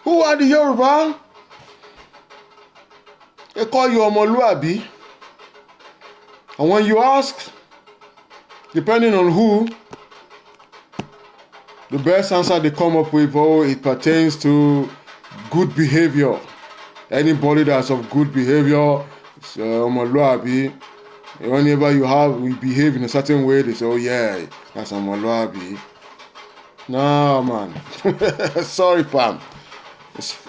Who are the Yòrúbá? They call you ọmọlúàbí. And when you ask, depending on who, the best answer they come up with, oh, it pertains to good behavior. Anybody that's of good behavior, ọmọlúàbí. Whenever we behave in a certain way, they say, oh yeah, that's ọmọlúàbí. No, man. Sorry, fam.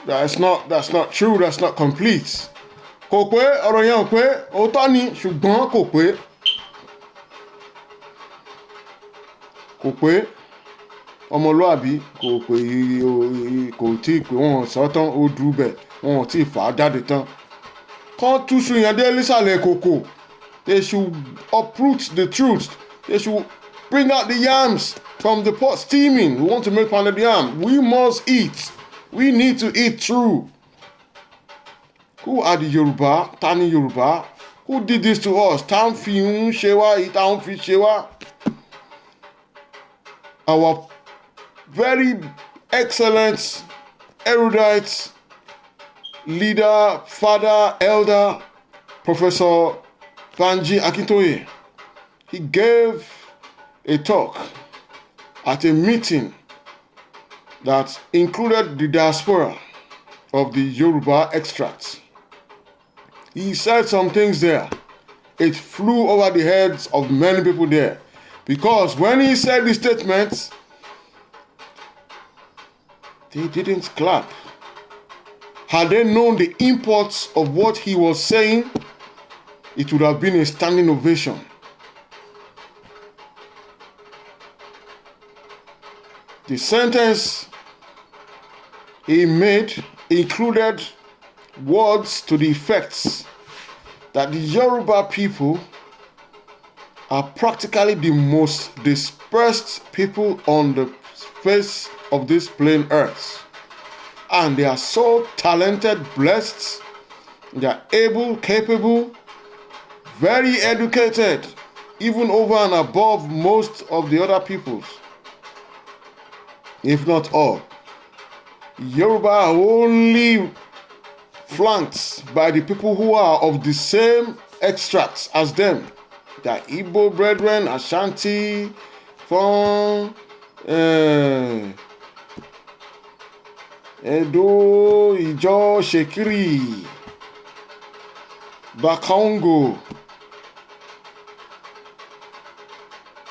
That's not true. That's not complete. Kò pé ọ̀rọ̀ yẹn ò pé òótọ́ ni ṣùgbọ́n kò pé. Kò pé ọmọlúàbí kò tí pé wọ́n sọ tán ó dúró bẹ̀ wọ́n tí fà á jáde tán. Kán túṣu yẹn dé lísàlẹ̀ kòkò. They should uproot the truth. They should bring out the yams from the pot steaming. We want to make pounded yam. We must eat. We need to eat true. Who are the Yòrúbá? Ta ni Yòrúbá? Who did this to us? Tá ń fi ń ṣe wá, ìta ń fi ṣe wá. Our very excellent, erudite leader, father, elder, Professor Banji Akintoye, he gave a talk at a meeting that included the diaspora of the Yòrúbá extracts. He said some things there. It flew over the heads of many people there. Because when he said the statements, they didn't clap. Had they known the import of what he was saying, it would have been a standing ovation. The sentence he made included words to the effects that the Yòrúbá people are practically the most dispersed people on the face of this plain earth. And they are so talented, blessed, they are able, capable, very educated, even over and above most of the other peoples, if not all. Yòrúbá are only flanked by the people who are of the same extracts as them. The Igbo brethren, Ashanti, Fon, Edo, Ijo, Shekiri, Bakongo,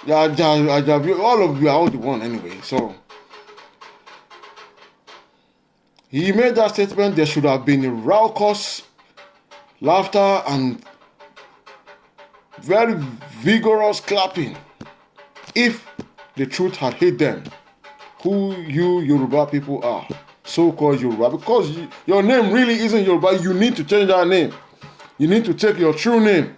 all of you are all the one anyway. So he made that statement. There should have been a raucous laughter and very vigorous clapping if the truth had hit them. Who you Yòrúbá people are, so-called Yòrúbá, because your name really isn't Yòrúbá. You need to change that name. You need to take your true name.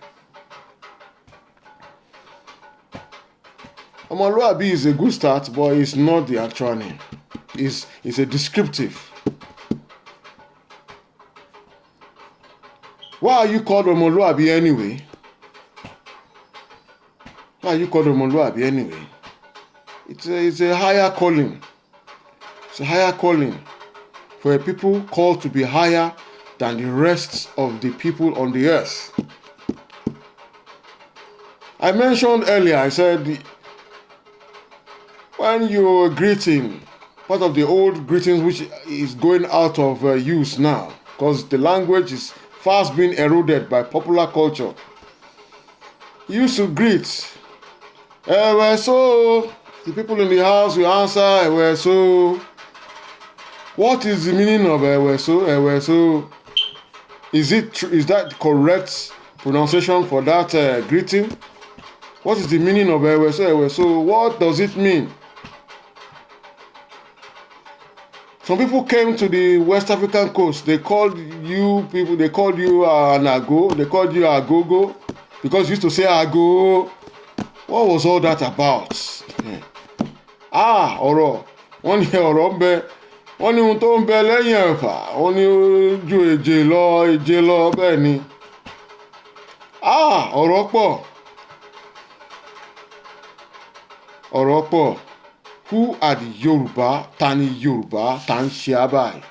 Ọmọlúàbí is a good start, but it's not the actual name. It's a descriptive. Why are you called ọmọlúàbí anyway? Why are you called ọmọlúàbí anyway? It's a higher calling. It's a higher calling for a people called to be higher than the rest of the people on the earth. I mentioned earlier, I said, when you're greeting, part of the old greetings which is going out of use now, because the language is fast being eroded by popular culture. You used to greet, so the people in the house will answer, so. What is the meaning of so? Is that correct pronunciation for that greeting? What is the meaning of so? What does it mean? Some people came to the West African coast. They called you an ago. They called you agogo because you used to say ago. What was all that about? Ọ̀rọ̀. Wọ́n ní ọ̀rọ̀ ń bẹ. Wọ́n ní ohun tó ń bẹ lẹ́yìn ẹ̀fà. Wọ́n ní ju èje lọ bẹ́ẹ̀ ni. Ọ̀rọ̀ pọ̀. Ọ̀rọ̀ pọ̀. Who are the Yòrúbá? Ta ni Yòrúbá? Ta ń ṣe á báyìí?